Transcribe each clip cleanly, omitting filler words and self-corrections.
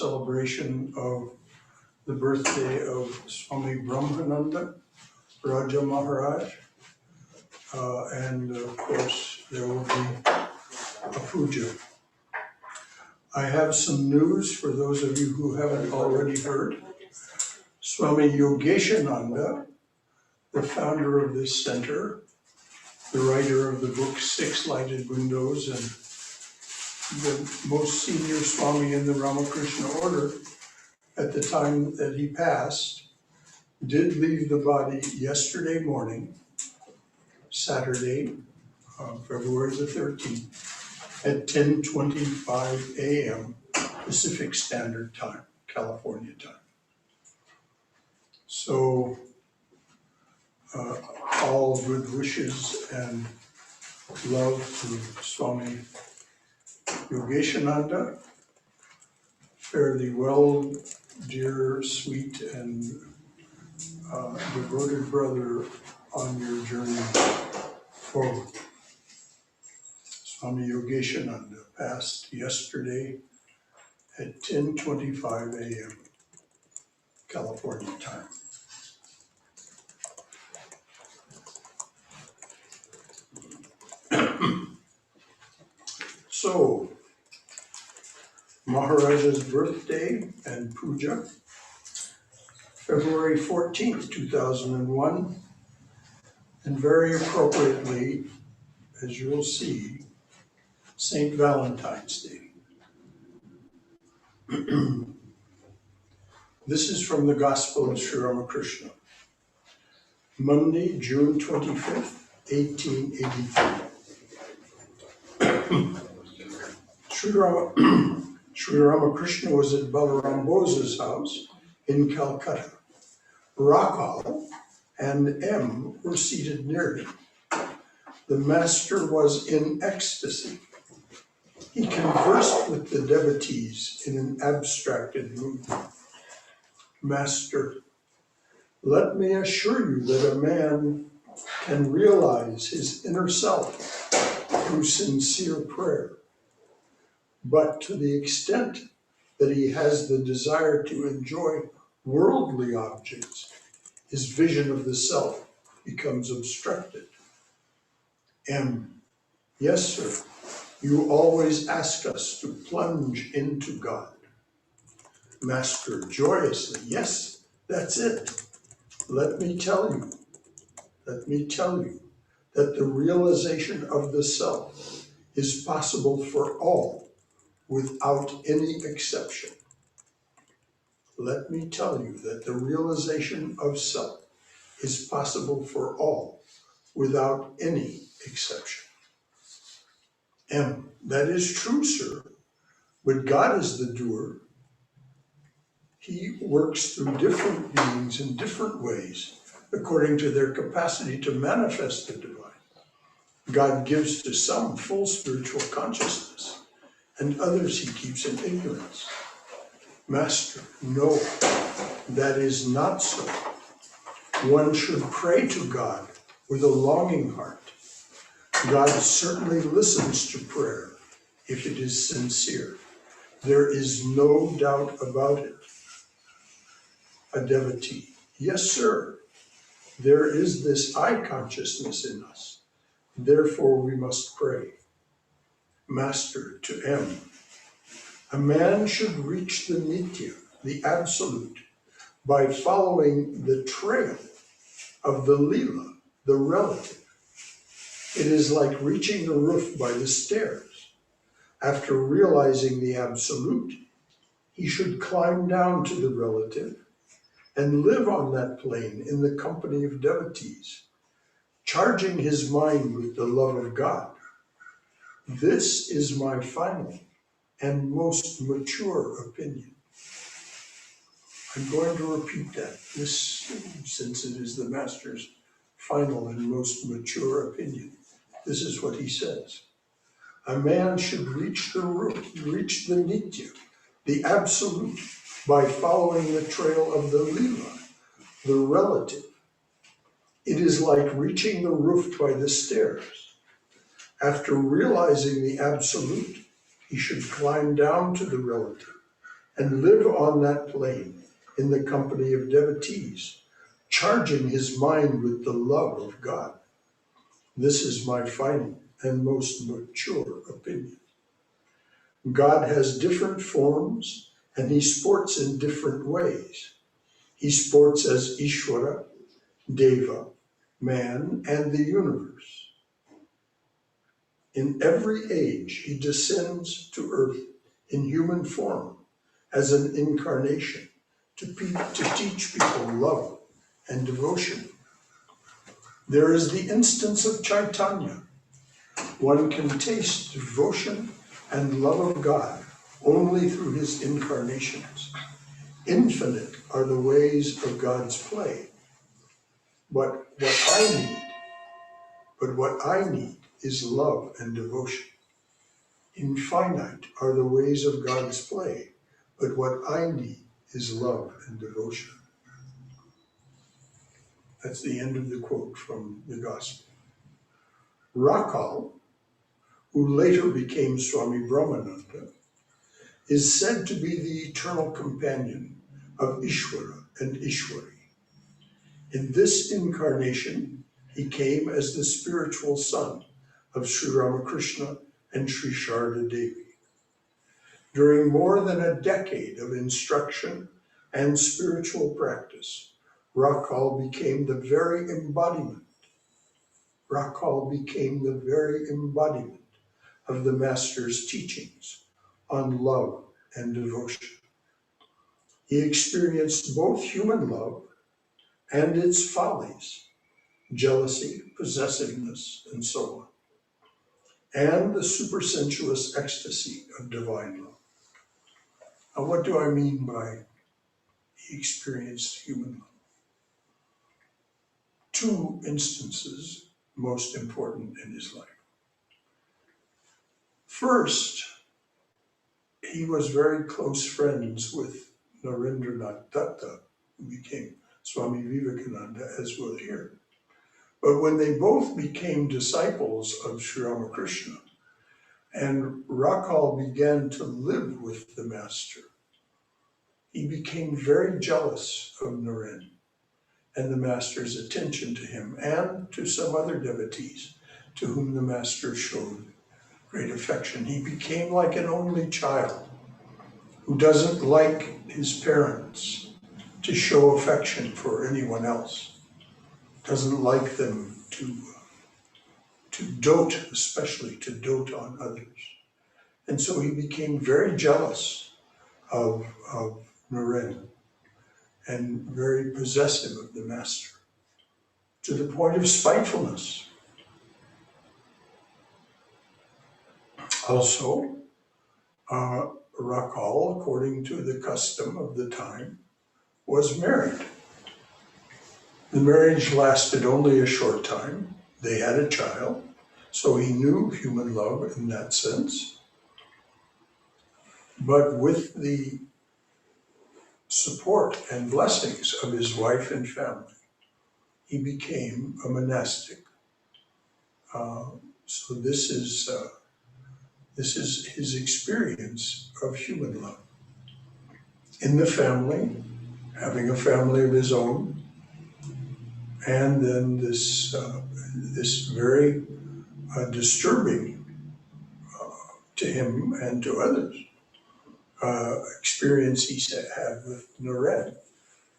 celebration of the birthday of Swami Brahmananda, Raja Maharaj. And of course, there will be a puja. I have some news for those of you who haven't already heard. Swami Yogeshananda, the founder of this center, the writer of the book Six Lighted Windows, and the most senior Swami in the Ramakrishna order at the time that he passed, did leave the body yesterday morning, Saturday, February the 13th, at 10:25 a.m. Pacific Standard Time, California time. So all good wishes and love to Swami Yogeshananda. Fairly well, dear, sweet, and devoted brother on your journey forward. Swami Yogeshananda passed yesterday at 10:25 a.m. California time. So, Maharaja's birthday and puja, February 14th, 2001, and very appropriately, as you'll see, St. Valentine's Day. This is from the Gospel of Sri Ramakrishna. Monday, June 25th, 1883. Sri Ramakrishna was at Balaram Bose's house in Calcutta. Rakal and M were seated near him. The master was in ecstasy. He conversed with the devotees in an abstracted mood. Master, let me assure you that a man can realize his inner self through sincere prayer. But to the extent that he has the desire to enjoy worldly objects, his vision of the self becomes obstructed. M. Yes, sir. You always ask us to plunge into God. Master, joyously, yes, that's it. Let me tell you that the realization of the self is possible for all without any exception. Let me tell you that the realization of self is possible for all without any exception. M. That is true, sir, but God is the doer. He works through different beings in different ways according to their capacity to manifest the divine. God gives to some full spiritual consciousness, and others he keeps in ignorance. Master, no, that is not so. One should pray to God with a longing heart. God certainly listens to prayer if it is sincere. There is no doubt about it. A devotee, yes, sir. There is this I consciousness in us. Therefore, we must pray. Master, to M. A man should reach the Nitya, the Absolute, by following the trail of the Leela, the relative. It is like reaching the roof by the stairs. After realizing the Absolute, he should climb down to the relative and live on that plane in the company of devotees, charging his mind with the love of God. This is my final and most mature opinion. I'm going to repeat that, since it is the Master's final and most mature opinion. This is what he says. A man should reach the Nitya, the Absolute, by following the trail of the Leela, the relative. It is like reaching the roof by the stairs. After realizing the Absolute, he should climb down to the relative and live on that plane in the company of devotees, charging his mind with the love of God. This is my final and most mature opinion. God has different forms, and he sports in different ways. He sports as Ishvara, Deva, man, and the universe. In every age, he descends to earth in human form as an incarnation to teach people love and devotion. There is the instance of Chaitanya. One can taste devotion and love of God only through his incarnations. Infinite are the ways of God's play. But what I need is love and devotion. Infinite are the ways of God's play, but what I need is love and devotion. That's the end of the quote from the Gospel. Rakal, who later became Swami Brahmananda, is said to be the eternal companion of Ishvara and Ishwari. In this incarnation, he came as the spiritual son of Sri Ramakrishna and Sri Sharda Devi. During more than a decade of instruction and spiritual practice, Rakal became the very embodiment of the Master's teachings on love and devotion. He experienced both human love and its follies, jealousy, possessiveness, and so on, and the supersensuous ecstasy of divine love. Now, what do I mean by he experienced human love? Two instances most important in his life. First, he was very close friends with Narendranath Datta, who became Swami Vivekananda, as we'll hear. But when they both became disciples of Sri Ramakrishna, and Rakal began to live with the Master, he became very jealous of Naren and the Master's attention to him and to some other devotees to whom the Master showed great affection. He became like an only child who doesn't like his parents to show affection for anyone else, doesn't like them to dote, especially to dote on others. And so he became very jealous of Naren and very possessive of the Master, to the point of spitefulness. Also, Rakal, according to the custom of the time, was married. The marriage lasted only a short time. They had a child, so he knew human love in that sense. But with the support and blessings of his wife and family, he became a monastic. So this is his experience of human love. In the family, having a family of his own, and then this very disturbing to him and to others experience he had with Naren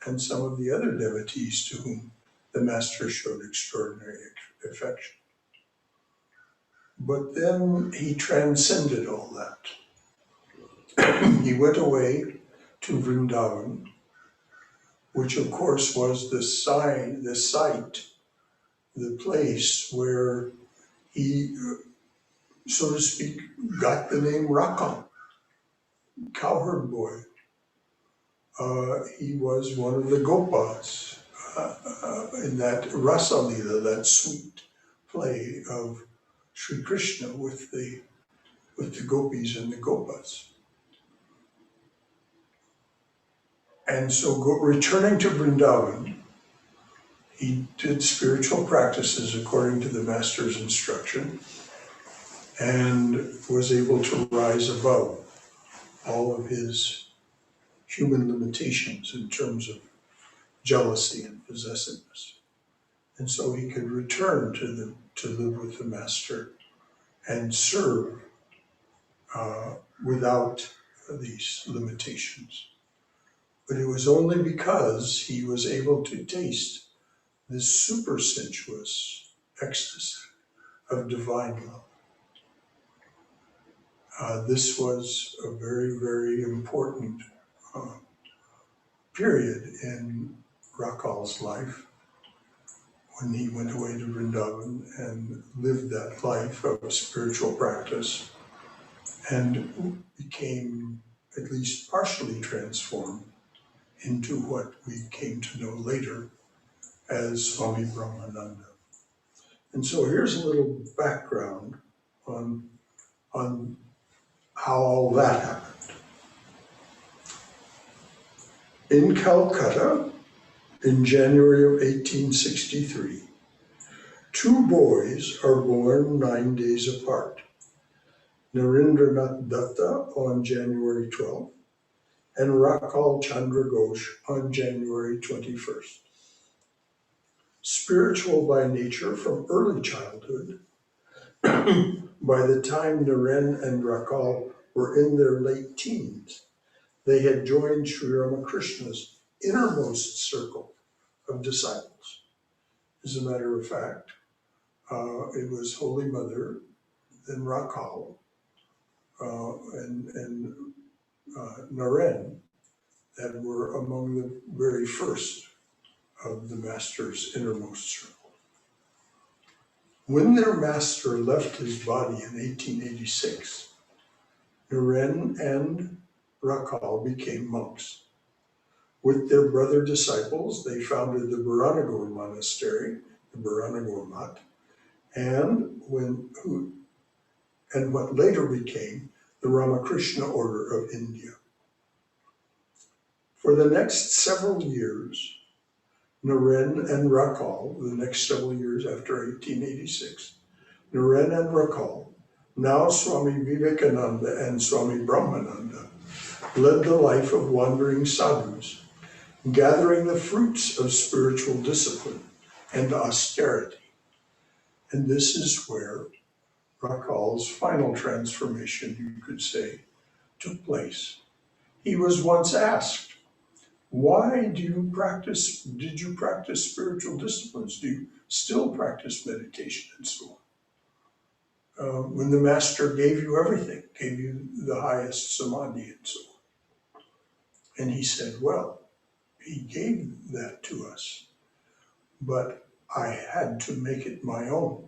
and some of the other devotees to whom the Master showed extraordinary affection. But then he transcended all that. He went away to Vrindavan, which of course was the site, the place where he, so to speak, got the name Rakal, cowherd boy. He was one of the Gopas in that Rasa Lila, that sweet play of Sri Krishna with the gopis and the Gopas. And so returning to Vrindavan, he did spiritual practices according to the Master's instruction and was able to rise above all of his human limitations in terms of jealousy and possessiveness. And so he could return to live with the master and serve without these limitations. But it was only because he was able to taste this super sensuous ecstasy of divine love. This was a very, very important period in Rakal's life when he went away to Vrindavan and lived that life of spiritual practice and became at least partially transformed into what we came to know later as Swami Brahmananda. And so here's a little background on how all that happened. In Calcutta, in January of 1863, two boys are born 9 days apart. Narendranath Datta on January 12th, and Rakal Chandra Ghosh on January 21st. Spiritual by nature from early childhood, by the time Naren and Rakal were in their late teens, they had joined Sri Ramakrishna's innermost circle of disciples. As a matter of fact, it was Holy Mother, then Rakal, and Naren that were among the very first of the master's innermost circle. When their master left his body in 1886, Naren and Rakal became monks. With their brother disciples, they founded the Baranagar monastery, the Baranagar Mat, and what later became the Ramakrishna Order of India. For the next several years, Naren and Rakal, the next several years after 1886, Naren and Rakal, now Swami Vivekananda and Swami Brahmananda, led the life of wandering sadhus, gathering the fruits of spiritual discipline and austerity. And this is where Rakal's final transformation, you could say, took place. He was once asked, why did you practice spiritual disciplines? Do you still practice meditation and so on? When the master gave you everything, gave you the highest samadhi and so on. And he said, well, he gave that to us, but I had to make it my own.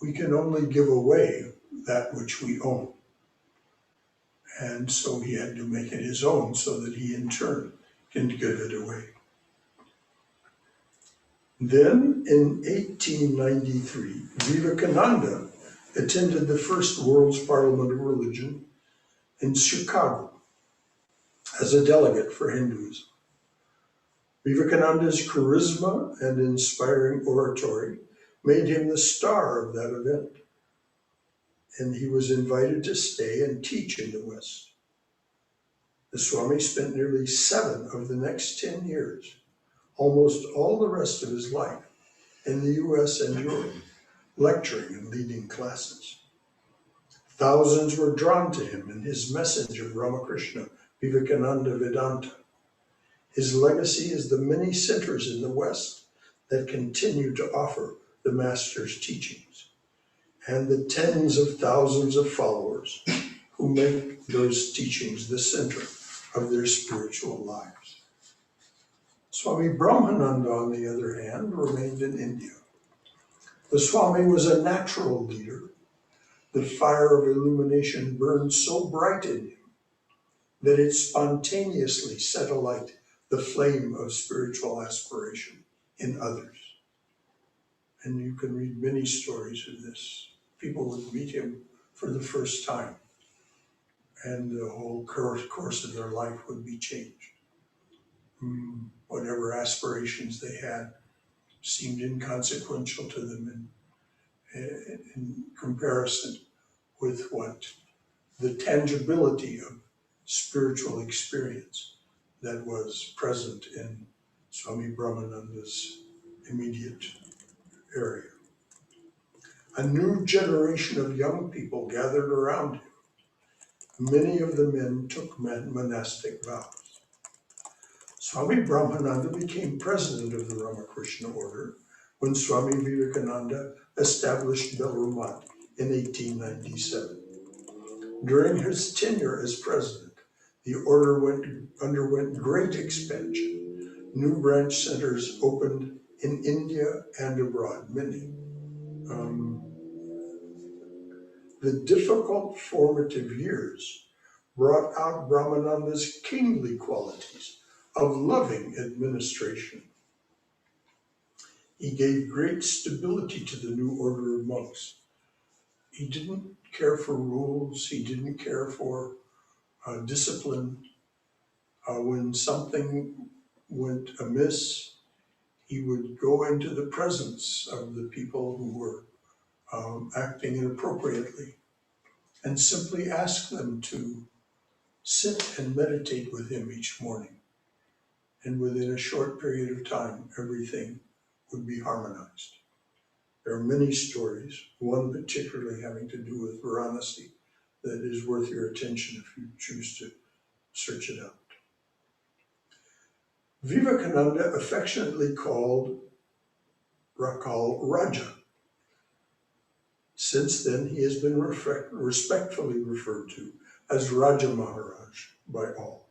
We can only give away that which we own. And so he had to make it his own so that he in turn can give it away. Then in 1893, Vivekananda attended the first World's Parliament of Religion in Chicago as a delegate for Hinduism. Vivekananda's charisma and inspiring oratory made him the star of that event, and he was invited to stay and teach in the West. The Swami spent nearly 7 of the next 10 years, almost all the rest of his life, in the US and Europe, lecturing and leading classes. Thousands were drawn to him and his message of Ramakrishna, Vivekananda Vedanta. His legacy is the many centers in the West that continue to offer the Master's teachings, and the tens of thousands of followers who make those teachings the center of their spiritual lives. Swami Brahmananda, on the other hand, remained in India. The Swami was a natural leader. The fire of illumination burned so bright in him that it spontaneously set alight the flame of spiritual aspiration in others. And you can read many stories of this. People would meet him for the first time, and the whole course of their life would be changed. Whatever aspirations they had seemed inconsequential to them in comparison with what the tangibility of spiritual experience that was present in Swami Brahmananda's immediate area. A new generation of young people gathered around him. Many of the men took monastic vows. Swami Brahmananda became president of the Ramakrishna order when Swami Vivekananda established Belrumat in 1897. During his tenure as president, the order underwent great expansion. New branch centers opened in India and abroad, many. The difficult formative years brought out Brahmananda's kingly qualities of loving administration. He gave great stability to the new order of monks. He didn't care for rules, he didn't care for discipline. When something went amiss, he would go into the presence of the people who were acting inappropriately and simply ask them to sit and meditate with him each morning. And within a short period of time, everything would be harmonized. There are many stories, one particularly having to do with Varanasi, that is worth your attention if you choose to search it out. Vivekananda affectionately called Rakal Raja. Since then, he has been respectfully referred to as Raja Maharaj by all.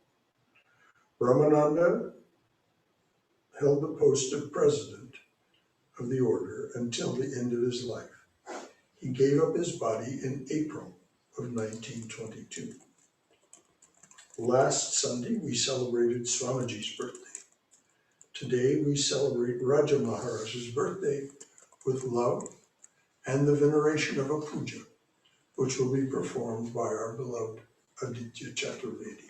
Brahmananda held the post of president of the order until the end of his life. He gave up his body in April of 1922. Last Sunday, we celebrated Swamiji's birthday. Today, we celebrate Raja Maharaj's birthday with love and the veneration of a puja, which will be performed by our beloved Aditya Chaturvedi.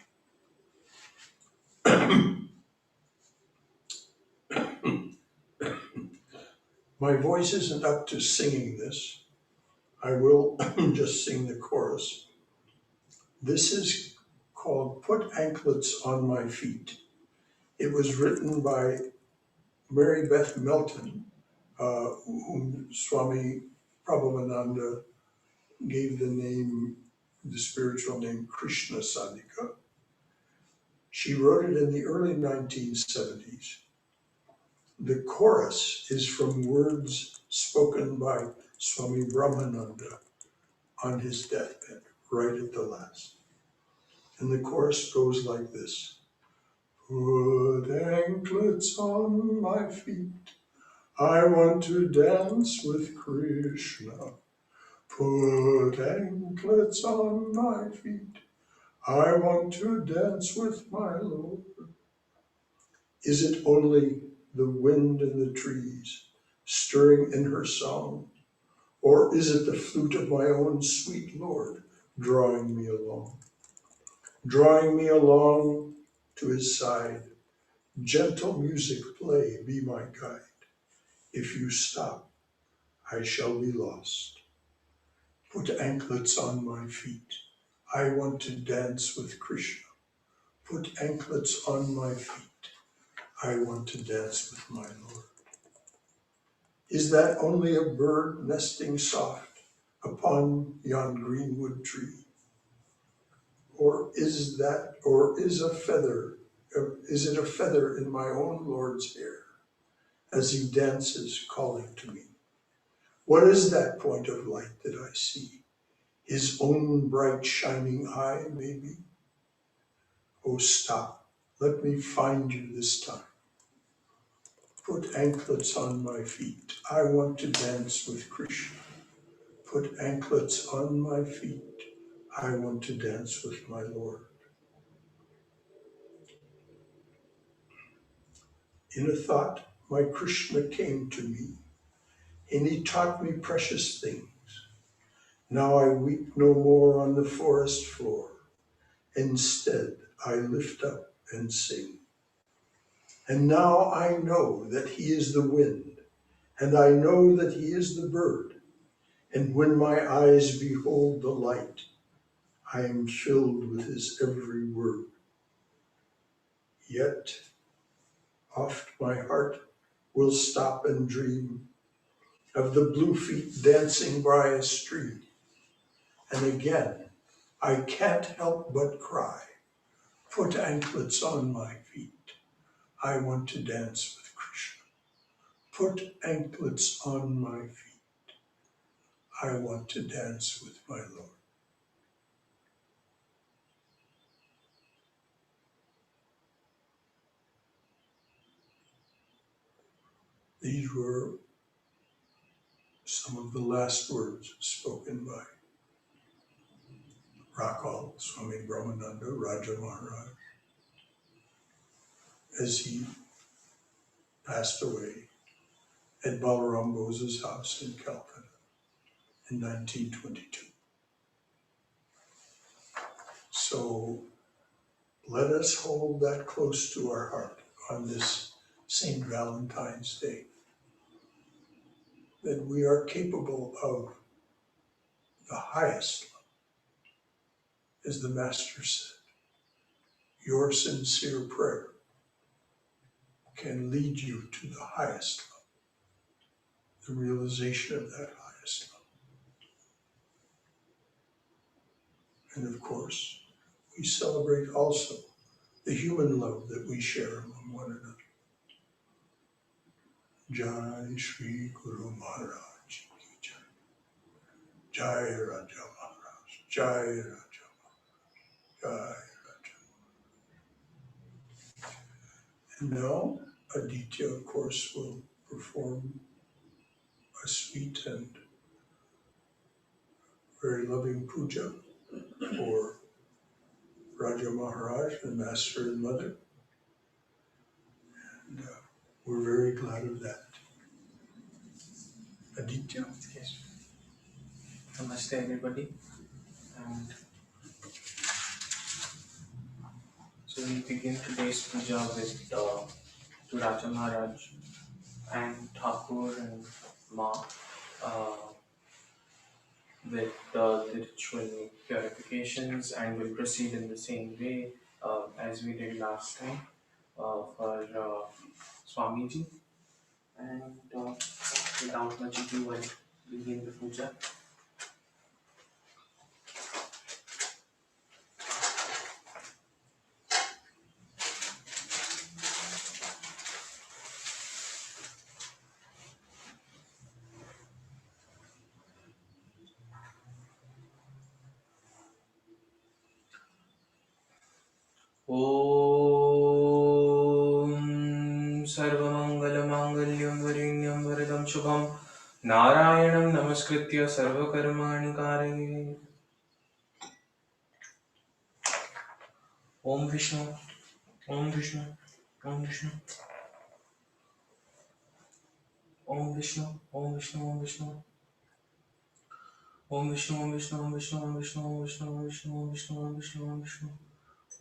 My voice isn't up to singing this. I will just sing the chorus. This is called Put Anklets on My Feet. It was written by Mary Beth Melton, whom Swami Prabhupada gave the spiritual name Krishna Sadhika. She wrote it in the early 1970s. The chorus is from words spoken by Swami Brahmananda on his deathbed, right at the last. And the chorus goes like this. Put anklets on my feet, I want to dance with Krishna. Put anklets on my feet, I want to dance with my Lord. Is it only the wind in the trees stirring in her song? Or is it the flute of my own sweet Lord drawing me along? Drawing me along to his side, gentle music play, be my guide. If you stop, I shall be lost. Put anklets on my feet, I want to dance with Krishna. Put anklets on my feet, I want to dance with my Lord. Is that only a bird nesting soft upon yon greenwood tree? Or is it a feather in my own Lord's hair as he dances calling to me? What is that point of light that I see? His own bright shining eye, maybe? Oh, stop, let me find you this time. Put anklets on my feet, I want to dance with Krishna. Put anklets on my feet, I want to dance with my Lord. In a thought, my Krishna came to me, and he taught me precious things. Now I weep no more on the forest floor. Instead, I lift up and sing. And now I know that he is the wind, and I know that he is the bird. And when my eyes behold the light, I am filled with his every word. Yet, oft my heart will stop and dream of the blue feet dancing by a stream. And again, I can't help but cry, put anklets on my feet. I want to dance with Krishna. Put anklets on my feet. I want to dance with my Lord. These were some of the last words spoken by Rakal Swami Brahmananda, Raja Maharaj, as he passed away at Balaram Bose's house in Calcutta in 1922. So let us hold that close to our heart on this St. Valentine's Day, that we are capable of the highest love. As the Master said, your sincere prayer can lead you to the highest love, the realization of that highest love. And of course, we celebrate also the human love that we share among one another. Jai Shri Guru Maharaj Ki Jai. Jai Raja Maharaj. Jai Raja Maharaj. Jai Raja. And now Aditya, of course, will perform a sweet and very loving puja for Raja Maharaj, the Master and Mother. And we're very glad of that. Aditya? Yes. Namaste, everybody. And so we begin today's puja with to Raja Maharaj and Thakur and Ma with the ritual purifications, and we'll proceed in the same way as we did last time for Swamiji. And without much ado, we'll begin the puja. ॐ सर्वमङ्गलमाङ्गल्यं वरेण्यं वरदं शुभं नारायणं नमस्कृत्य सर्वकर्माणि कारये ॐ विष्णु ॐ विष्णु ॐ विष्णु ॐ विष्णु ॐ विष्णु ॐ विष्णु ॐ विष्णु ॐ विष्णु ॐ विष्णु ॐ विष्णु ॐ विष्णु ॐ विष्णु ॐ विष्णु ॐ विष्णु ॐ विष्णु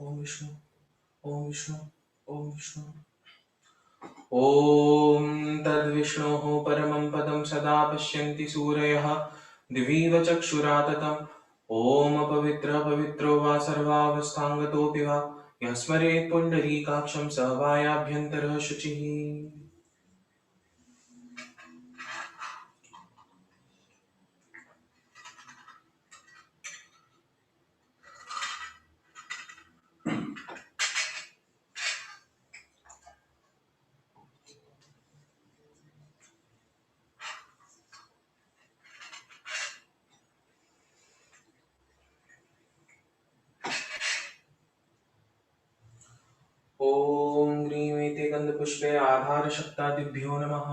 ॐ विष्णु ॐ विष्णु ॐ विष्णु ॐ तद्विष्णोः परमं पदं सदा पश्यन्ति सूरयः दिवीव चक्षुराततम् ॐ अपवित्रः पवित्रो वा सर्वावस्थाङ्गतोऽपि वा यः स्मरेत् पुण्डरीकाक्षं स वायाभ्यन्तरः शुचिः ॐ ह्रीं एते गन्धपुष्पे आधारशक्तादिभ्यो नमः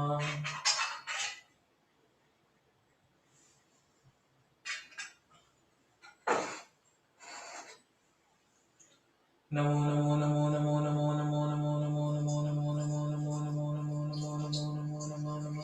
नमो नमो नमो नमो नमो नमो नमो नमो नमो नमो नमो नमो नमो नमो नमो नमो नमो नमो नमो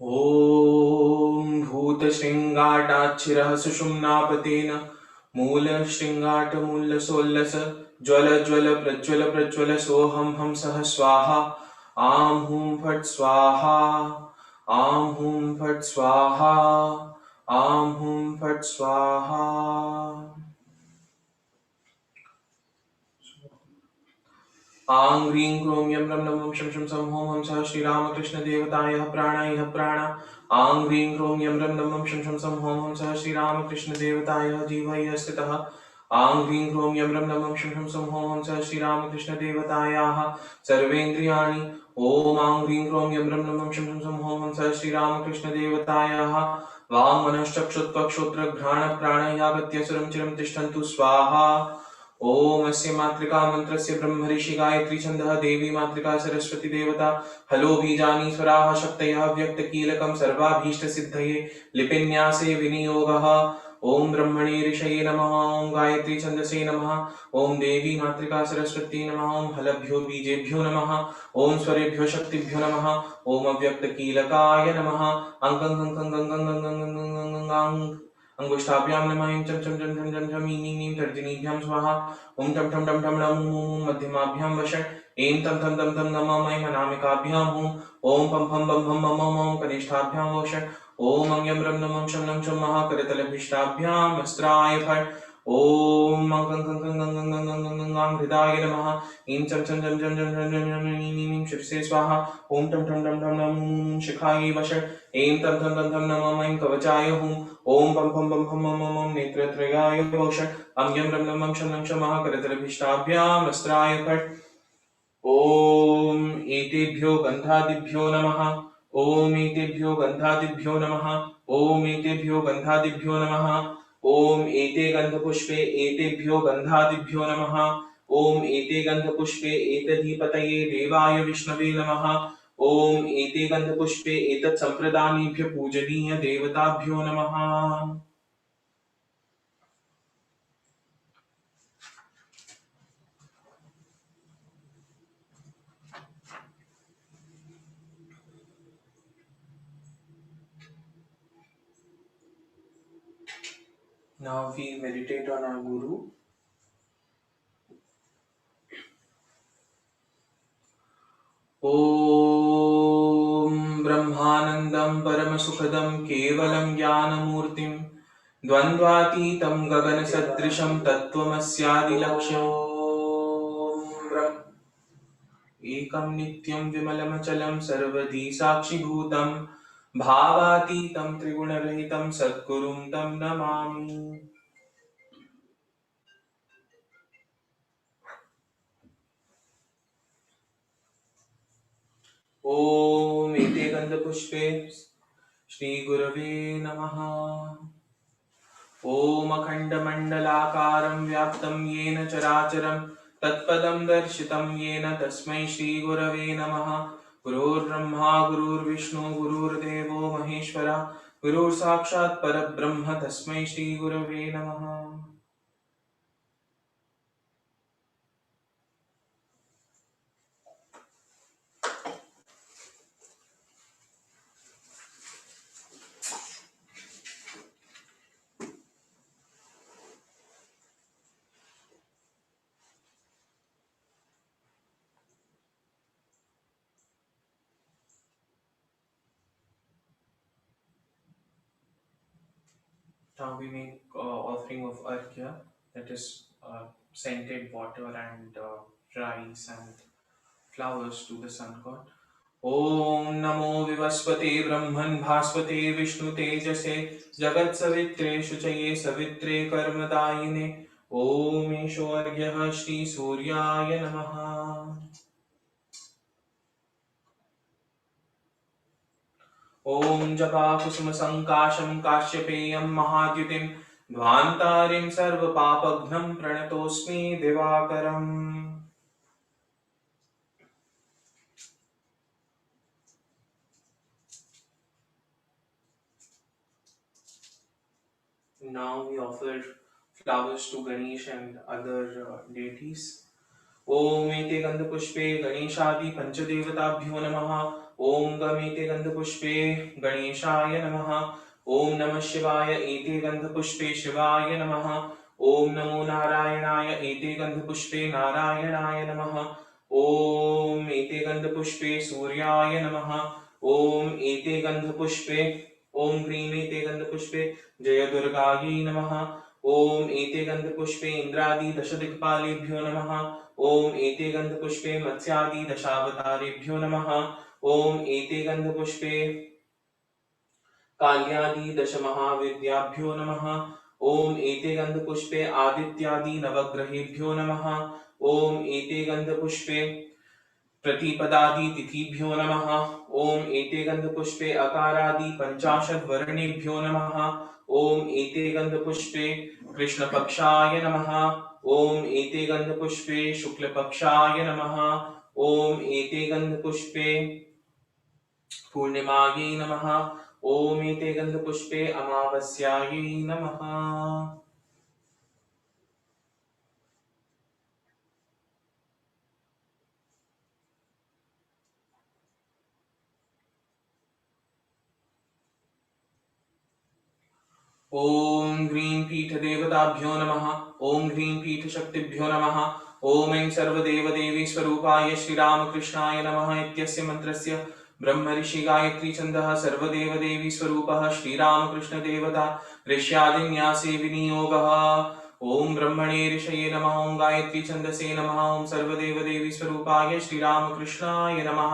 ॐ भूतशृङ्गाटाच्छिरः सुषुम्नापतेन मूलशृङ्गाटमूलसोल्लस ज्वल ज्वल प्रज्वल प्रज्वल सोऽहं हंसः स्वाहा आं हूं फट् स्वाहा आं हूं फट् स्वाहा आं हूं फट् स्वाहा। आं ह्रीं क्रों यं रं नमः शं शं सं हों हंसः श्रीरामकृष्णदेवतायः प्राणाय प्राण। आं ह्रीं क्रों यं रं नमः शं शं सं हों हंसः श्रीरामकृष्णदेवतायः जीवयः स्थितः। आं ह्रीं क्रों यं रं नमः शं शं सं हों हंसः श्रीरामकृष्णदेवतायाः सर्वेन्द्रियाणि। ॐ आं ह्रीं क्रों यं रं नमः शं शं सं हों हंसः श्रीरामकृष्णदेवतायाः वाङ्मनश्चक्षुत्वक्षोत्रघ्राणप्राणयागत्य सुरं चिरं तिष्ठन्तु स्वाहा। ओम अस्य मातृका मंत्रस्य ब्रह्म ऋषि गायत्री छन्दः देवी मातृका सरस्वती देवता हलो बीजानि स्वराः शक्तयः व्यक्तकीलकं सर्वाभीष्ट सिद्धये लिपिन्यासे विनियोगः। ओम ब्रह्मणे ऋषये नमः। ओम गायत्री छन्दसे नमः। ओम देवी मातृका सरस्वती नमः। ओम हलभ्यो बीजेभ्यो नमः। ओम स्वरेभ्यो शक्तिभ्यो नमः। ओम अव्यक्तकीलकाय नमः। अंकं कंकं गंगं गंगं गंगं गंगं अंगुष्ठाभ्यां नमः। ऐं चं चं झं झं झं झं ईं ईं ईं तर्जनीभ्यां स्वाहा। ॐ ठं ठं ठं ठं णं मध्यमाभ्यां वषट् ऐं तं तं तं तं नमः ऐं अनामिकाभ्यां हुं। ॐ पं फं बं भं मम मम कनिष्ठाभ्यां वषट् ॐ अं यं रं नमं शं नं शं महाकरतलभिष्टाभ्याम् अस्त्राय फट् ॐ मं कं कं कं गं गं गं गं गं गं गां हृदाय नमः। ऐं चं चं झं झं झं झं झं झं ईं ईं ईं शिरसे स्वाहा। ॐ ठं ठं ठं ठं नं शिखायै वषट् ऐं तं तं तं तं नमः ऐं कवचाय हुं। ॐ पं फं बं भं मम मम नेत्रत्रयाय वषट् अं यं रं नमं शं नं शं महाकरतलभिष्टाभ्याम् अस्त्राय फट् ॐ एतेभ्यो गन्धादिभ्यो नमः। ॐ एतेभ्यो गन्धादिभ्यो नमः। ॐ एतेभ्यो गन्धादिभ्यो नमः। ॐ एते गन्धपुष्पे एतेभ्यो गन्धादिभ्यो नमः। ॐ एते गन्धपुष्पे एतधिपतये देवाय विष्णवे नमः। ॐ एते गन्धपुष्पे एतत् सम्प्रदानेभ्य पूजनीय देवताभ्यो नमः। Now we meditate on our Guru. ॐ ब्रह्मानन्दं परमसुखदं केवलं ज्ञानमूर्तिं द्वन्द्वातीतं गगनसदृशं तत्त्वमस्यादिलक्ष्यम् एकं नित्यं विमलमचलं सर्वधी साक्षिभूतं भावातीतं त्रिगुणरहितं सद्गुरुं तं नमामि। ॐ एते गन्धपुष्पे श्रीगुरवे नमः। ॐ अखण्डमण्डलाकारं व्याप्तं येन चराचरं तत्पदं दर्शितं येन तस्मै श्रीगुरवे नमः। गुरुर्ब्रह्मा गुरुर्विष्णु गुरुर्देवो महेश्वरः गुरुर्साक्षात् परब्रह्म तस्मै श्रीगुरवे नमः। Now we make offering of arghya, that is scented water and rice and flowers to the sun god. ॐ नमो विवस्वते ब्रह्मन् भास्वते विष्णुतेजसे जगत्सवित्रे शुचये सवित्रे कर्मदायिने ॐ ईशोऽर्घ्यः श्रीसूर्याय नमः। ॐ जपाकुसुमसङ्काशं काश्यपेयं महाद्युतिं ध्वान्तारिं सर्वपापघ्नं प्रणतोऽस्मि दिवाकरम्। Now we offer flowers to Ganesh and other deities. ॐ एते गन्धपुष्पे गणेशादि पञ्चदेवताभ्यो नमः। ॐ गमेते गन्धपुष्पे गणेशाय नमः। ॐ नमः शिवाय एते गन्धपुष्पे शिवाय नमः। ॐ नमो नारायणाय एते गन्धपुष्पे नारायणाय नमः। ॐ एते गन्धपुष्पे सूर्याय नमः। ॐ एते गन्धपुष्पे ॐ ह्रीं एते गन्धपुष्पे जयदुर्गायै नमः। ॐ एते गन्धपुष्पे इन्द्रादि दशदिक्पालेभ्यो नमः। ॐ एते गन्धपुष्पे मत्स्यादि दशावतारेभ्यो नमः। ॐ एते गन्धपुष्पे काल्यादि दशमहाविद्याभ्यो नमः। ॐ एते गन्धपुष्पे आदित्यादि नवग्रहेभ्यो नमः। ॐ एते गन्धपुष्पे प्रतिपदादि तिथिभ्यो नमः। ॐ एते गन्धपुष्पे अकारादि पञ्चाशद्वर्णेभ्यो नमः। ॐ एते गन्धपुष्पे कृष्णपक्षाय नमः। ॐ एते गन्धपुष्पे शुक्लपक्षाय नमः। ॐ एते गन्धपुष्पे पूर्णिमायै नमः। ॐ एते गन्धपुष्पे अमावास्यायै नमः। ॐ ह्रीं पीठदेवताभ्यो नमः। ॐ ह्रीं पीठशक्तिभ्यो नमः। ॐ ऐं सर्वदेवदेवी स्वरूपाय श्रीरामकृष्णाय नमः इत्यस्य मन्त्रस्य ब्रह्मऋषि गायत्री छन्दः सर्वदेवदेवी स्वरूपः श्रीरामकृष्णदेवता ऋष्यादिन्यासे विनियोगः। ॐ ब्रह्मणे ऋषये नमः। ॐ गायत्री छन्दसे नमः। ॐ सर्वदेवदेवी स्वरूपाय श्रीरामकृष्णाय नमः।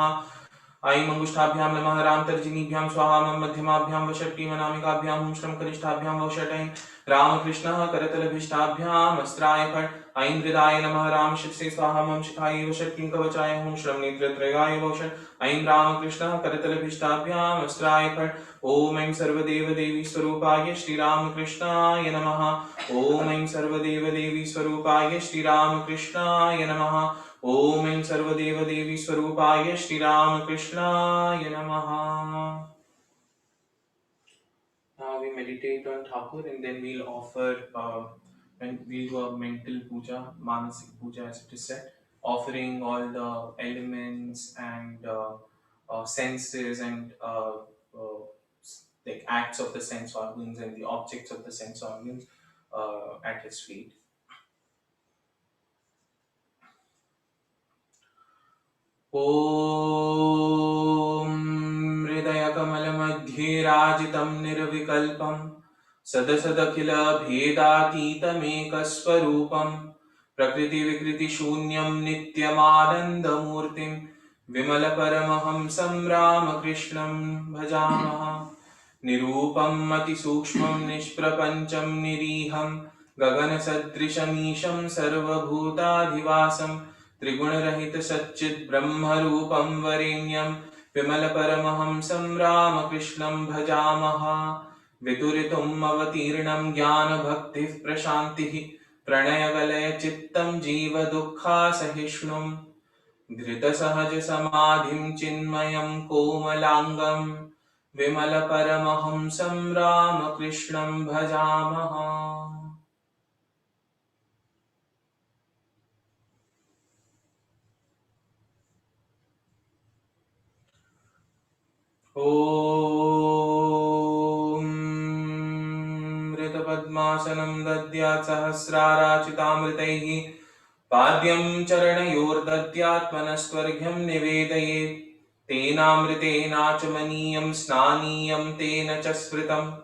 ऐं अंगुष्ठाभ्यां नमः। राम तर्जनीभ्यां स्वाहा। मम मध्यमाभ्यां वषट्टी अनामिकाभ्यां हुं श्रम कनिष्ठाभ्यां वषट्। ऐं रामकृष्णः करतलभिष्टाभ्याम् अस्त्राय फट्। ऐं हृदाय नमः। राम शिरसे स्वाहा। मम शिखायै वषट् कवचाय हुं श्रम नेत्रत्रयाय वषट्। ऐं रामकृष्णः करतलभिष्टाभ्याम् अस्त्राय फट्। ॐ ऐं सर्वदेवदेवी स्वरूपाय श्रीरामकृष्णाय नमः। ॐ ऐं सर्वदेवदेवी स्वरूपाय श्रीरामकृष्णाय नमः। ॐ ऐं सर्वदेवदेवी स्वरूपाय श्रीरामकृष्णाय नमः। Now we meditate on Thakur and then we'll offer, and we'll do a mental puja, manasik puja as it is said, offering all the elements and senses and like acts of the sense organs and the objects of the sense organs at his feet. ॐ हृदयकमलमध्ये राजितं निर्विकल्पं सदसदखिलभेदातीतमेकस्वरूपं प्रकृतिविकृतिशून्यं नित्यमानन्दमूर्तिं विमलपरमहंसं रामकृष्णं भजामः। निरूपम् अतिसूक्ष्मं निष्प्रपञ्चं निरीहं गगनसदृशमीशं सर्वभूताधिवासं त्रिगुणरहित सच्चित् ब्रह्मरूपं वरेण्यं विमलपरमहंसं रामकृष्णं भजामः। वितुरितुम् अवतीर्णं ज्ञानभक्तिः प्रशान्तिः प्रणयवलयचित्तं जीवदुःखासहिष्णुं धृतसहजसमाधिं चिन्मयं कोमलाङ्गं विमलपरमहंसं रामकृष्णं भजामः। ॐ ऋतपद्मासनं दद्यात् सहस्राराचितामृतैः पाद्यं चरणयोर्दद्यात्मनस्वर्घ्यं निवेदयेत् तेनामृतेनाचमनीयं स्नानीयं तेन च स्मृतम्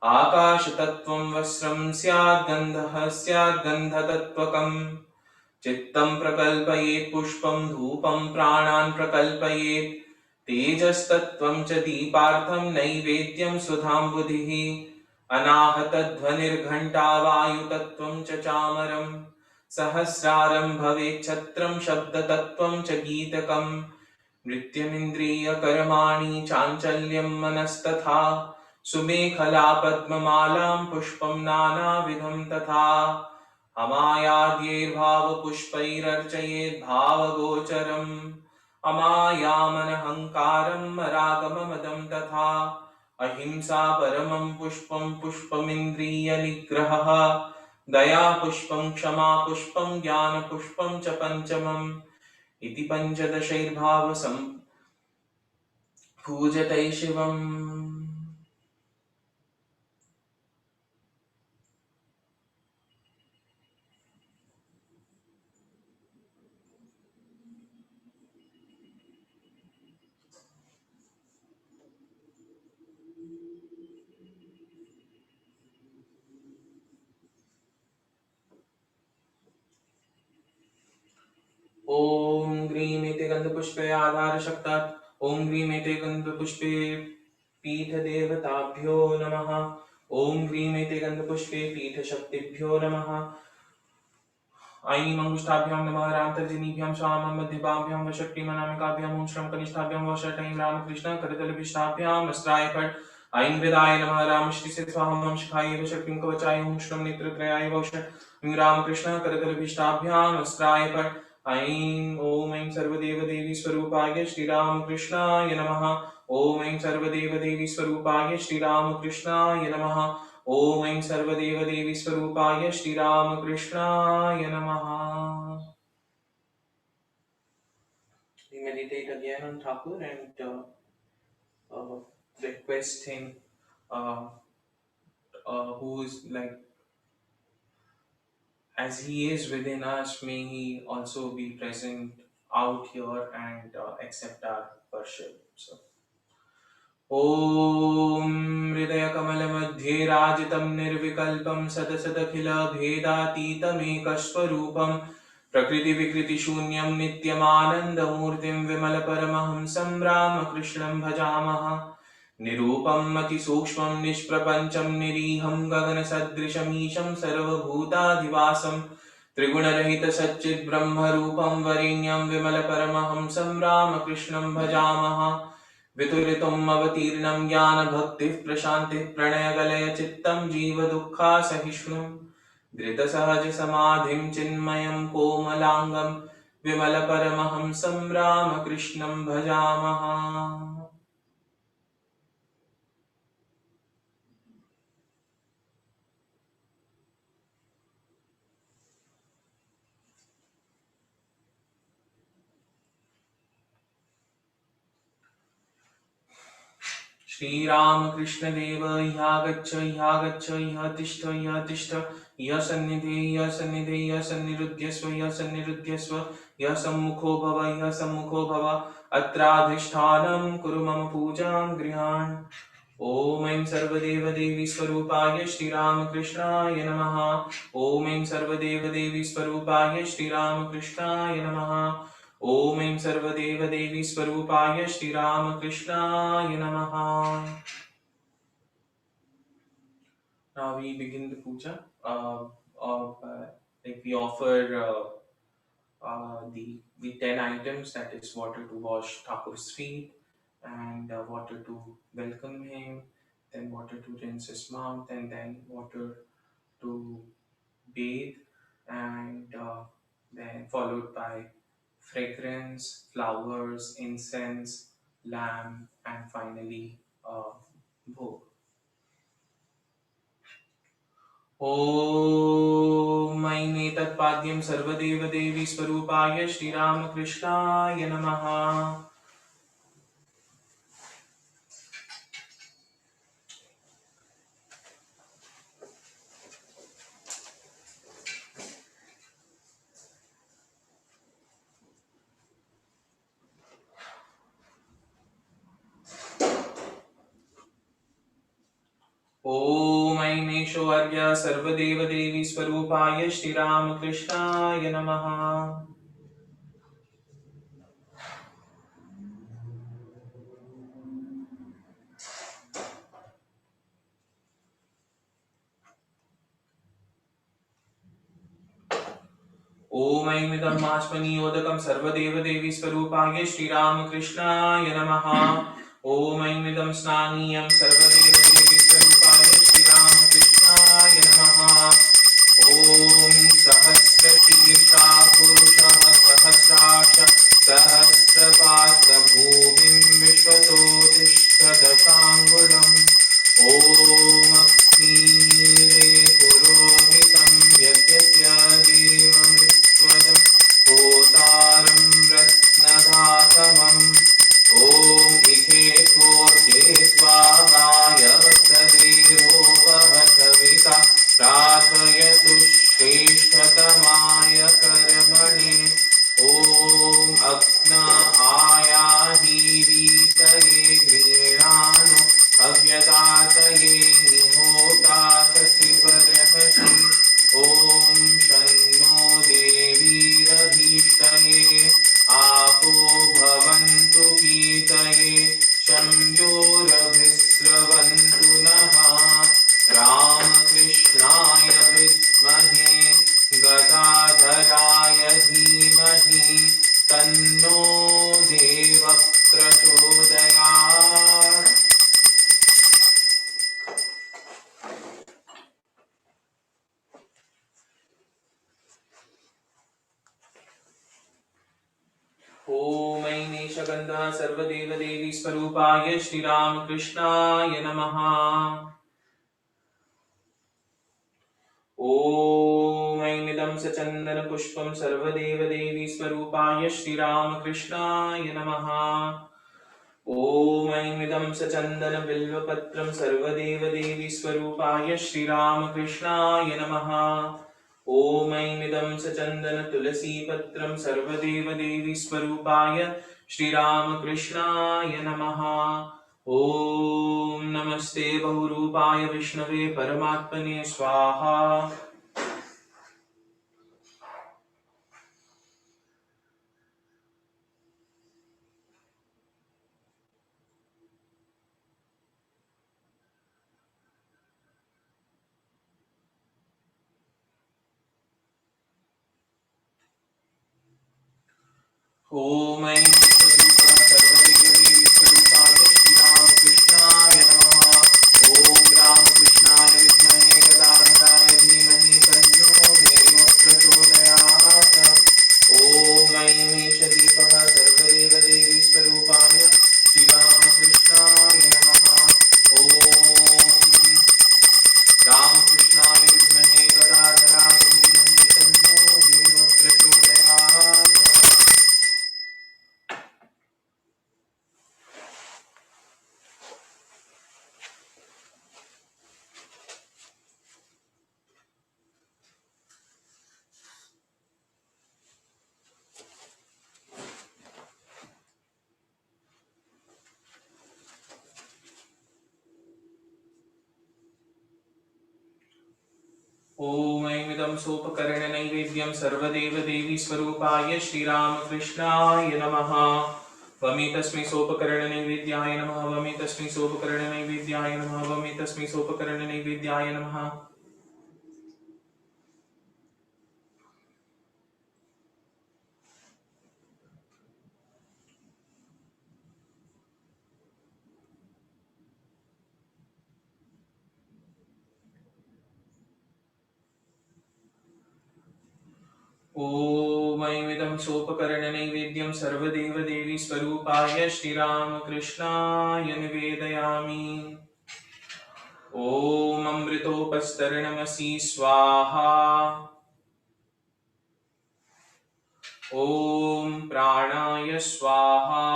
आकाशतत्त्वं वस्त्रं स्याद्गन्धः स्याद्गन्धतत्त्वकम् चित्तं प्रकल्पयेत् पुष्पं धूपं प्राणान् प्रकल्पयेत् तेजस्तत्त्वं च दीपार्थं नैवेद्यं सुधां बुधिः अनाहतध्वनिर्घण्टा वायुतत्त्वं च चामरम् सहस्रारं भवेच्छत्रं शब्दतत्त्वं च गीतकम् नृत्यमिन्द्रियकर्माणि चाञ्चल्यं मनस्तथा सुमेखला पद्ममालां पुष्पं नानाविधं तथा अमायाद्यैर्भावपुष्पैरर्चयेद् भावगोचरम् अमायामनहङ्कारम् रागममदं तथा अहिंसा परमं पुष्पं पुष्पमिन्द्रियनिग्रहः दया पुष्पं क्षमा पुष्पं ज्ञानपुष्पं च पञ्चमम् इति पञ्चदशैर्भाव पूजते शिवम्। ॐ ग्रीं इति गन्धपुष्पे आधारशक्तात् ॐ ग्रीं इति गन्धपुष्पे पीठदेवताभ्यो नमः। ॐ ग्रीं इति गन्धपुष्पे पीठशक्तिभ्यो नमः। ऐं अङ्गुष्ठाभ्यां नमः रामतर्जनीभ्यां स्वामं मध्यभाभ्यां वषट्क्रीमनामिकाभ्यां ॐ श्रं कनिष्ठाभ्यां वषट् ऐं रामकृष्ण करतलभिष्ठाभ्यां वस्त्राय फट् ऐं हृदाय नमः रामश्रीसे स्वाहं ॐ शिखाय वषट्क्रीं कवचाय ॐ श्रं नेत्रत्रयाय वषट् ऐं रामकृष्ण करतलभिष्ठाभ्यां वस्त्राय फट् ऐं सर्वदेवदेवी स्वरूपाय श्रीरामकृष्णाय नमः। ऐं सर्वदेवदेवी स्वरूपाय श्रीरामकृष्णाय नमः। ऐं सर्वदेवदेवी स्वरूपाय श्रीरामकृष्णाय नमः। We meditate again on Thakur and request him, who is like, as he is within us, may he also be present out here and accept our worship. So, ॐ हृदयकमलमध्ये राजितं निर्विकल्पं सदसदखिलभेदातीतमेकस्वरूपं प्रकृतिविकृतिशून्यं नित्यमानन्दमूर्तिं विमलपरमहंसं रामकृष्णं भजामः। निरूपं मतिसूक्ष्मं निष्प्रपञ्चं निरीहं गगनसदृशमीशं सर्वभूताधिवासं त्रिगुणरहितसच्चिद्ब्रह्मरूपं वरेण्यं विमलपरमहंसं रामकृष्णं भजामः। वितुलितुम् अवतीर्णं ज्ञानभक्तिः प्रशान्तिः प्रणयगलयचित्तं जीवदुःखासहिष्णुं धृतसहजसमाधिं चिन्मयं कोमलाङ्गं विमलपरमहंसं रामकृष्णं भजामः। श्रीरामकृष्ण देव ह्यागच्छ ह्यागच्छ ह्य तिष्ठ ह्य तिष्ठ ह्य सन्निधे ह्य सन्निधे ह्य सन्निरुध्यस्व ह्य सन्निरुध्यस्व ह्य सम्मुखो भव ह्य सम्मुखो भव अत्राधिष्ठानं कुरु मम पूजां गृहाण। ऐं सर्वदेवदेवी स्वरूपाय श्रीरामकृष्णाय नमः। ऐं सर्वदेवदेवी स्वरूपाय श्रीरामकृष्णाय नमः। ऐं सर्वदेवदेवी स्वरूपाय श्रीरामकृष्णाय नमः। Now we begin the puja. Like we offer the 10 items, that is water to wash Thakur's feet, and water to welcome him, then water to rinse his mouth, and then water to bathe, and then followed by fragrance, flowers, incense, lamb, and finally bhog. ॐ ऐनेतत्पाद्यं सर्वदेवदेवी स्वरूपाय श्रीरामकृष्णाय नमः। ॐ ऐनेश्वर्य सर्वदेवदेवी स्वरूपाय श्रीरामकृष्णाय नमः। ॐ ऐमिदं मास्मनियोदकं सर्वदेवदेवी स्वरूपाय श्रीरामकृष्णाय नमः। ॐ ऐमिदं स्नानीयं सर्वदेवदेवी स्वरूपाय श्रीरामकृष्णाय नमः। ॐ सहस्रशीर्षा पुरुषः सहस्राक्ष सहस्रपात्र भूमिं विश्वतो तिष्ठदशाङ्गुलम्। ॐ अग्निमीळे पुरोहितं यज्ञस्य देवमृत्वदं होतारं रत्नधातमम्। ॐ इहे निशगन्धः सर्वदेवदेवी स्वरूपाय श्रीरामकृष्णाय नमः। ॐ ऐमिदं सचन्दनपुष्पं सर्वदेवदेवी स्वरूपाय श्रीरामकृष्णाय नमः। ॐ ऐमिदं सचन्दनबिल्वपत्रं सर्वदेवदेवी स्वरूपाय श्रीरामकृष्णाय नमः। ॐ ऐमिदं सचन्दनतुलसीपत्रं सर्वदेवदेवी स्वरूपाय श्रीरामकृष्णाय नमः। ॐ नमस्ते बहुरूपाय विष्णवे परमात्मने स्वाहा। ॐ ऐं विष्णुरूपाय सर्वदेवदेवी स्वरूपाय श्रीरामकृष्णाय नमः। ॐ रामकृष्णाय विद्महे गदाधराय धीमहि तन्नो देवः प्रचोदयात्। ॐ ऐं ईशदीपः सर्वदेवदेवी स्वरूपाय श्रीरामकृष्णाय नमः। ॐ रामकृष्णाय विद्महे गदाधराय धीमहि तन्नो देवः प्रचोदयात्। ॐ ऐमिदं सोपकरणनैवेद्यं सर्वदेवदेवी स्वरूपाय श्रीरामकृष्णाय नमः। वमे तस्मै सोपकरणनैवेद्याय नमः। वमे तस्मै सोपकरणनैवेद्याय नमः। वमे तस्मै सोपकरणनैवेद्याय नमः। ॐ ऐमिदं सोपकरणनैवेद्यं सर्वदेवदेवी स्वरूपाय श्रीरामकृष्णाय निवेदयामि। ॐ अमृतोपस्तरणमसि स्वाहा। ॐ प्राणाय स्वाहा।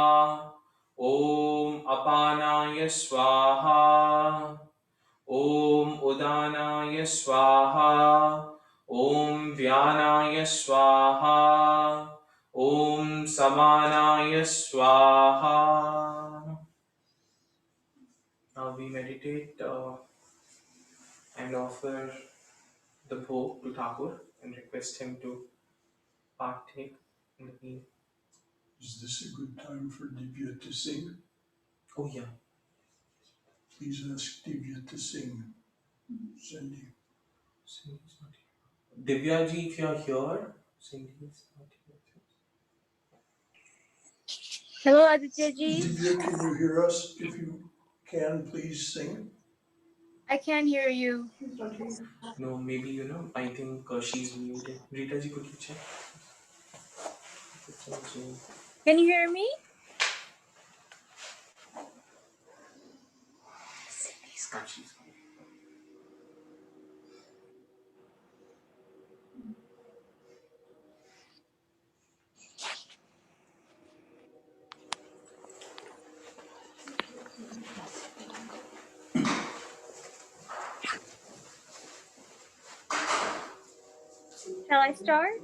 ॐ अपानाय स्वाहा। ॐ उदानाय स्वाहा। ॐ व्यानाय स्वाहा। ॐ समानाय स्वाहा. Now we meditate and offer the bhog to Thakur and request him to partake in the meal. Is this a good time for Divya to sing? Oh yeah. Please ask Divya to sing. Cindy. Cindy is not here. Divya ji, if you are here, Cindy is not here. Hello, Aditya ji. Divya, can you hear us? If you can, please sing. I can hear you. No, maybe I think she's muted. Rita ji, could you check? It's on Zoom. Can you hear me? Ah, she's on. Shall I start?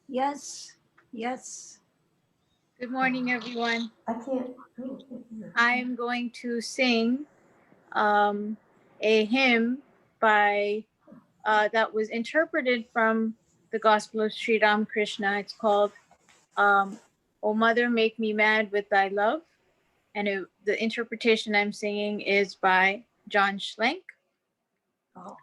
Yes, yes. Good morning, everyone. I can't hear. I'm going to sing a hymn by that was interpreted from the Gospel of Sri Ramakrishna. It's called "O Mother, Make Me Mad with Thy Love," and the interpretation I'm singing is by John Schlenk. Oh.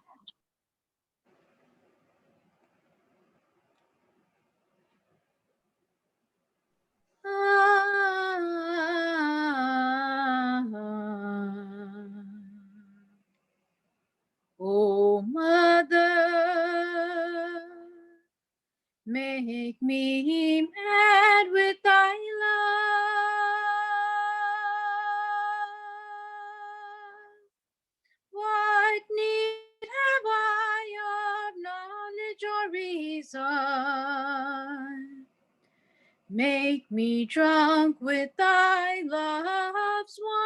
Oh, Mother, make me mad with thy love. What need have I of knowledge or reason? Make me drunk with thy love's wine.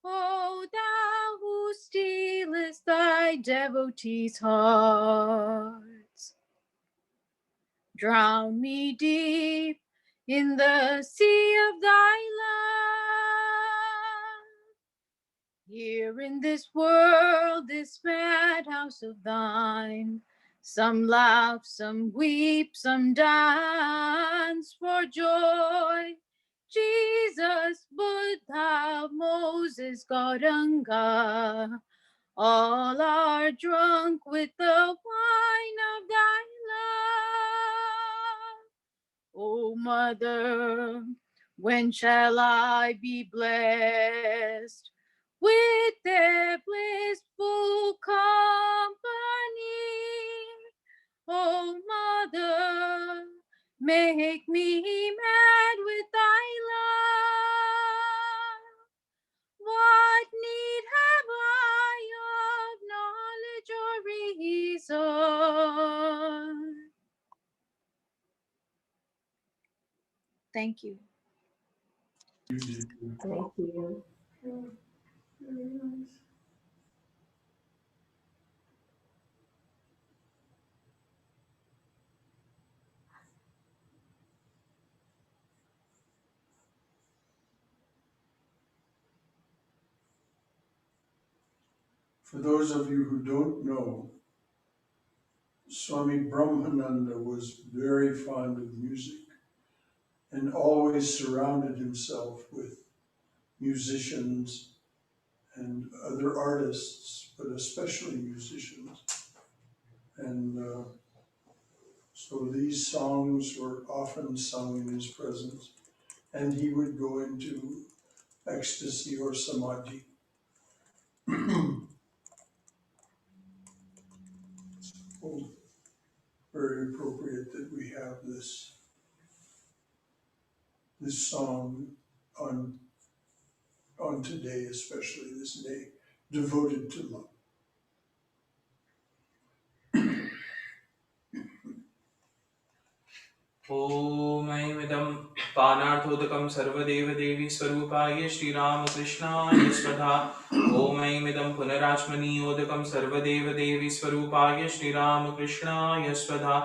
O thou who stealest thy devotees' hearts, drown me deep in the sea of thy love. Here in this world, this madhouse of thine, some laugh, some weep, some dance for joy. Jesus, Buddha, Moses, Gauranga, all are drunk with the wine of thy love. O Mother, when shall I be blessed with their blissful company? O Mother, make me mad with thy love. What need have I of knowledge or reason? Thank you. You did. Thank you. For those of you who don't know, Swami Brahmananda was very fond of music and always surrounded himself with musicians and other artists, but especially musicians. And so these songs were often sung in his presence, and he would go into ecstasy or samadhi. So very appropriate that we have this song on today, especially this day devoted to love. ॐ ऐमिदं पानार्थोदकं सर्वदेवदेवी स्वरूपाय श्रीरामकृष्णाय स्वधा ॐ ऐमिदं पुनराचमनीयोदकं सर्वदेवदेवी स्वरूपाय श्रीरामकृष्णाय स्वधा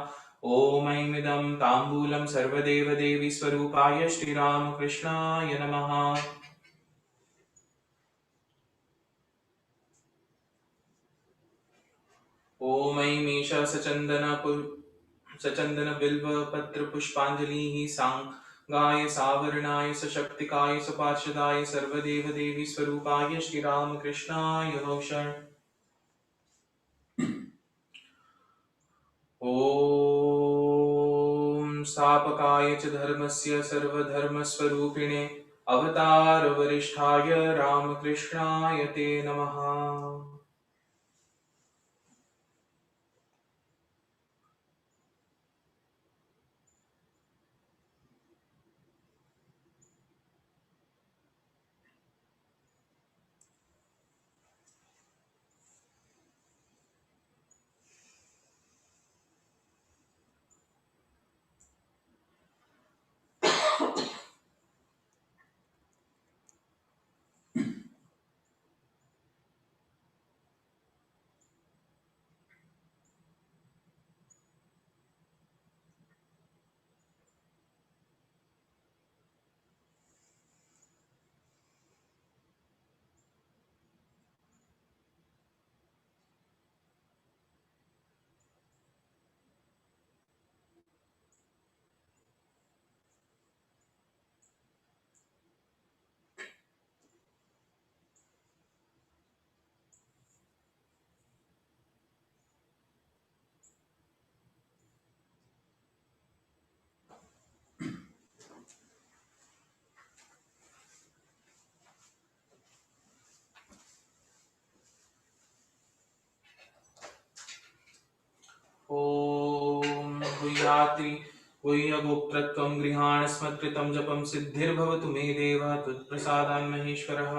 ॐ ऐमिदं ताम्बूलं सर्वदेवदेवी स्वरूपाय श्रीरामकृष्णाय नमः ॐ ऐमीश सचन्दन बिल्व पत्र पुष्पाञ्जलिः सांगाय सावरणाय सशक्तिकाय सपार्षदाय सर्वदेव देवी स्वरूपाय श्रीरामकृष्णाय नमः ॐ स्थापकाय च धर्मस्य सर्वधर्मस्वरूपिणे अवतार वरिष्ठाय रामकृष्णाय ते नमः विद्यात्री गुह्यगोप्त्रत्वं गृहाण स्मत्कृतं जपं सिद्धिर्भवतु मे देव त्वत्प्रसादान् महेश्वरः।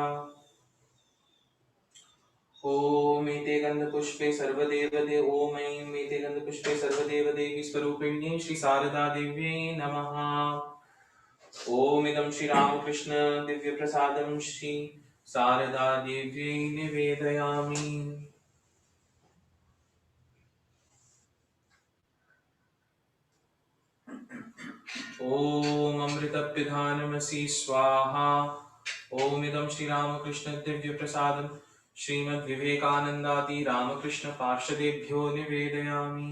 ॐ एते गन्धपुष्पे सर्वदेवदे ॐ ऐं एते गन्धपुष्पे सर्वदेवदेवी स्वरूपिण्यै श्री शारदा देव्यै नमः। ॐ इदं श्रीरामकृष्ण दिव्यप्रसादं श्री शारदा देव्यै निवेदयामि। ॐ अमृतपिधानमसि स्वाहा। ॐ इदं श्रीरामकृष्ण दिव्यप्रसादं श्रीमद्विवेकानन्दादि रामकृष्ण पार्षदेभ्यो निवेदयामि।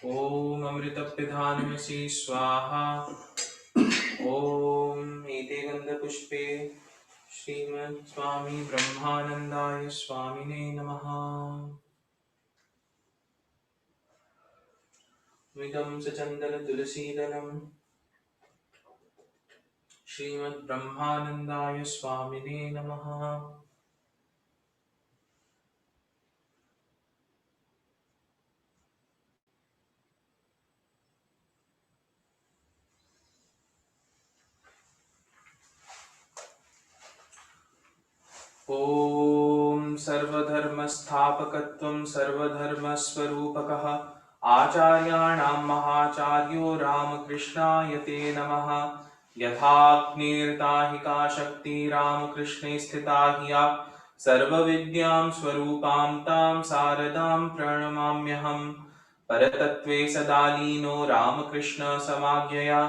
ॐ अमृतपिधानमसि स्वाहा। ॐ एते गन्धपुष्पे श्रीमद् स्वामी ब्रह्मानन्दाय स्वामिने नमः। इदं सचन्दन तुलसीदलं श्रीमद् ब्रह्मानन्दाय स्वामिने नमः। ॐ सर्वधर्मस्थापकत्वं सर्वधर्मस्वरूपकः आचार्याणां महाचार्यो रामकृष्णाय ते नमः। यथाग्निर्दाहिका शक्ति रामकृष्णे स्थिता हि या सर्वविद्यां स्वरूपां तां शारदां प्रणमाम्यहम्। परतत्त्वे सदा लीनो रामकृष्ण समाज्ञया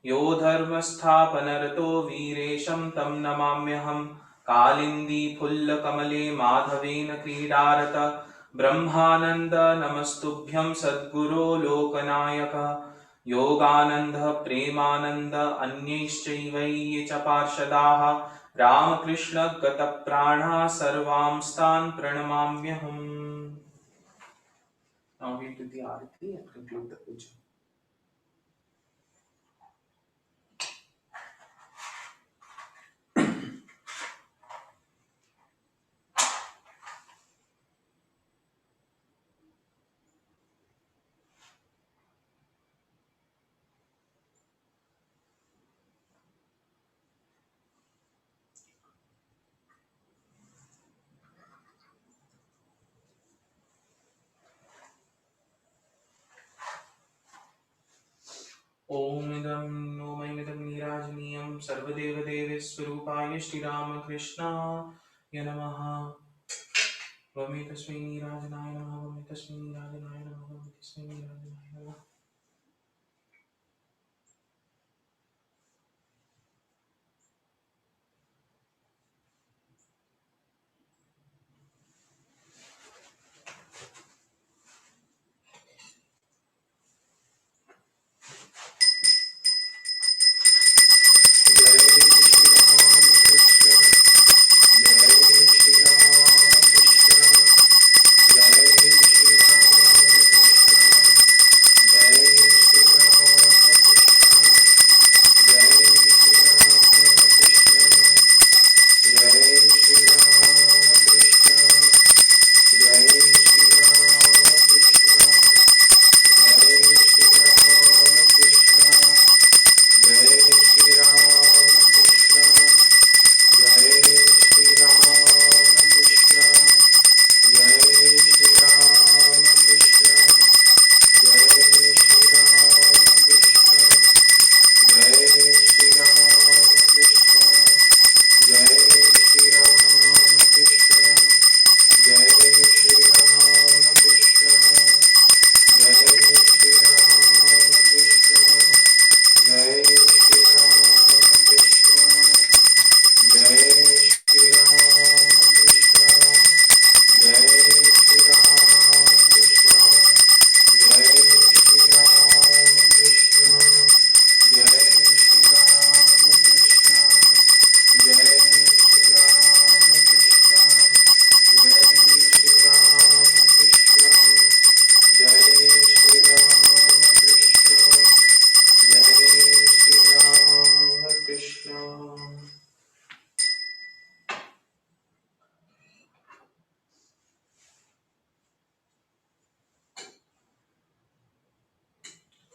यो धर्मस्थापनरतो वीरेशं तं नमाम्यहम्। कालिन्दी फुल्लकमले माधवेन क्रीडारत ब्रह्मानन्द नमस्तुभ्यं सद्गुरो लोकनायक। योगानन्द प्रेमानन्द अन्यैश्चैव ये च पार्षदाः Ramakrishna गतप्राणाः सर्वांस्तान् प्रणमाम्यहम्। Now we do the arati and conclude the puja. ओमिदं नीराजनीयं सर्वदेवदेवस्वरूपाय श्रीरामकृष्णाय नमः। वमे तस्मै नीराजनाय नमः। वमे तस्मै नीराजनाय नमः। वमे तस्मै नीराजनाय नमः। जय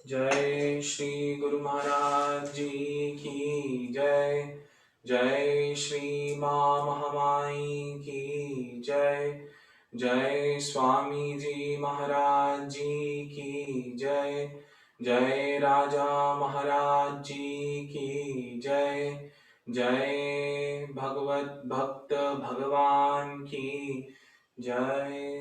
जय श्री गुरु महाराज जी की जय। जय श्री माँ महामाई की जय। जय स्वामी जी महाराज जी की जय। जय राजा महाराज जी की जय। जय भगवत भक्त भगवान की जय।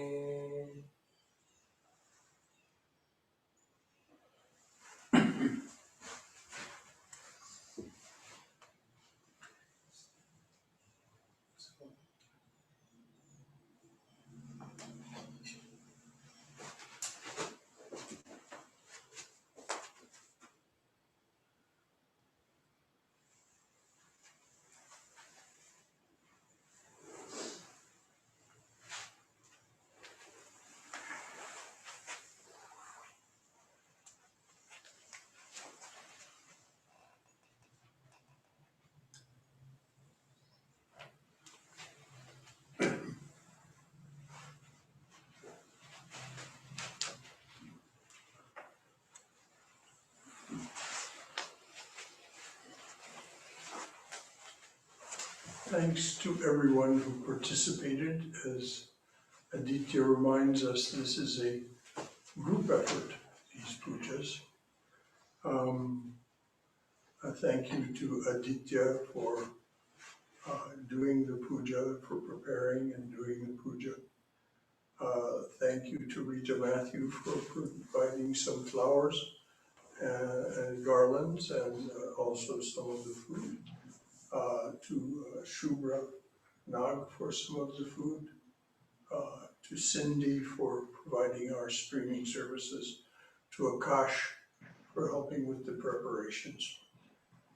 Thanks to everyone who participated. As Aditya reminds us, this is a group effort, these pujas. A thank you to Aditya for doing the puja, for preparing and doing the puja. Thank you to Rita Matthew for providing some flowers and garlands and also some of the food. To Shubhra Nag for some of the food. To Cindy for providing our streaming services. To Akash for helping with the preparations.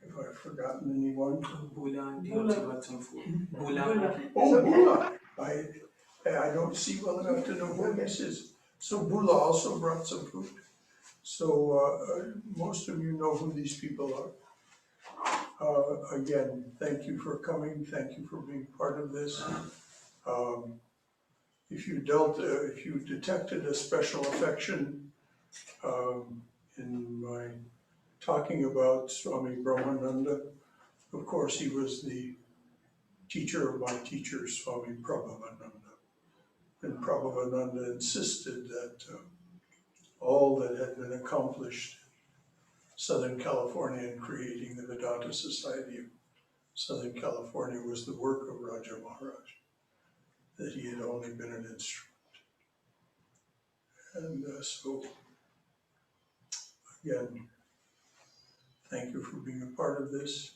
If I've forgotten anyone. Bula auntie also got some food. Bula. Oh, Bula! I don't see well enough to know who this is. So Bula also brought some food. So most of you know who these people are. Again, thank you for coming. Thank you for being part of this. If you detected a special affection in my talking about Swami Brahmananda, of course, he was the teacher of my teacher, Swami Brahmananda. And Prabhupada insisted that all that had been accomplished in Southern California in creating the Vedanta Society of Southern California was the work of Raja Maharaj, that he had only been an instrument. And so, again, thank you for being a part of this.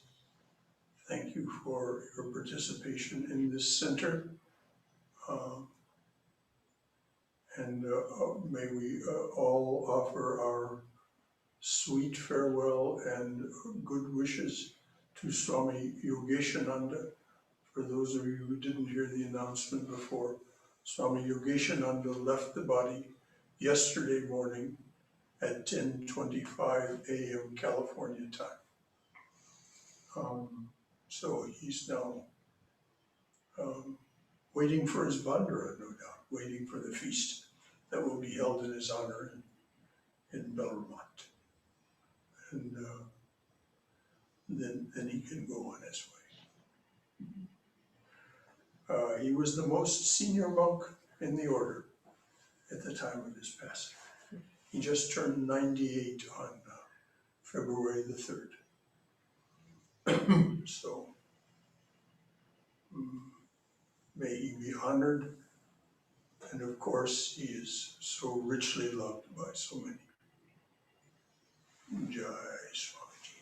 Thank you for your participation in this center. And may we all offer our sweet farewell and good wishes to Swami Yogeshananda. For those of you who didn't hear the announcement before, Swami Yogeshananda left the body yesterday morning at 10:25 a.m. California time. So he's now waiting for his bandara, no doubt, waiting for the feast that will be held in his honor in Belmont. And then he can go on his way. He was the most senior monk in the order at the time of his passing. He just turned 98 on February the 3rd. So may he be honored. And of course, he is so richly loved by so many. Jai Swamiji.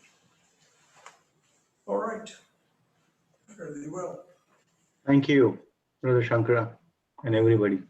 All right. Fairly well. Thank you, Brother Shankara, and everybody.